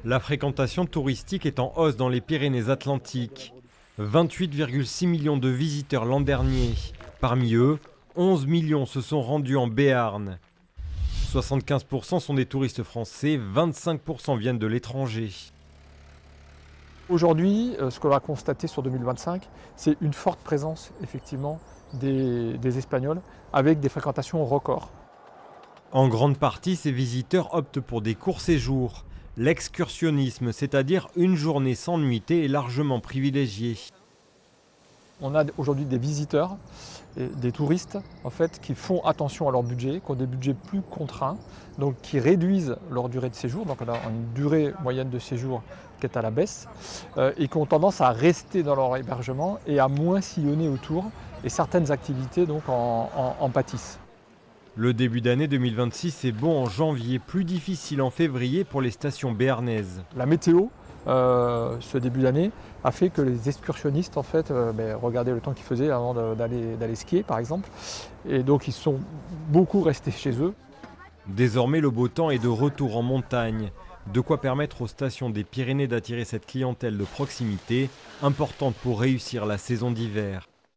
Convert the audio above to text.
La fréquentation touristique est en hausse dans les Pyrénées-Atlantiques. 28,6 millions de visiteurs l'an dernier. Parmi eux, 11 millions se sont rendus en Béarn. 75% sont des touristes français, 25% viennent de l'étranger. Aujourd'hui, ce qu'on va constater sur 2025, c'est une forte présence effectivement des Espagnols avec des fréquentations records. En grande partie, ces visiteurs optent pour des courts séjours. L'excursionnisme, c'est-à-dire une journée sans nuitée, est largement privilégié. On a aujourd'hui des visiteurs, et des touristes en fait, qui font attention à leur budget, qui ont des budgets plus contraints, donc qui réduisent leur durée de séjour. Donc on a une durée moyenne de séjour qui est à la baisse et qui ont tendance à rester dans leur hébergement et à moins sillonner autour. Et certaines activités donc en pâtissent. Le début d'année 2026 est bon en janvier, plus difficile en février pour les stations béarnaises. La météo, ce début d'année, a fait que les excursionnistes en fait, regardaient le temps qu'il faisait avant d'aller skier par exemple. Et donc ils sont beaucoup restés chez eux. Désormais, le beau temps est de retour en montagne. De quoi permettre aux stations des Pyrénées d'attirer cette clientèle de proximité, importante pour réussir la saison d'hiver.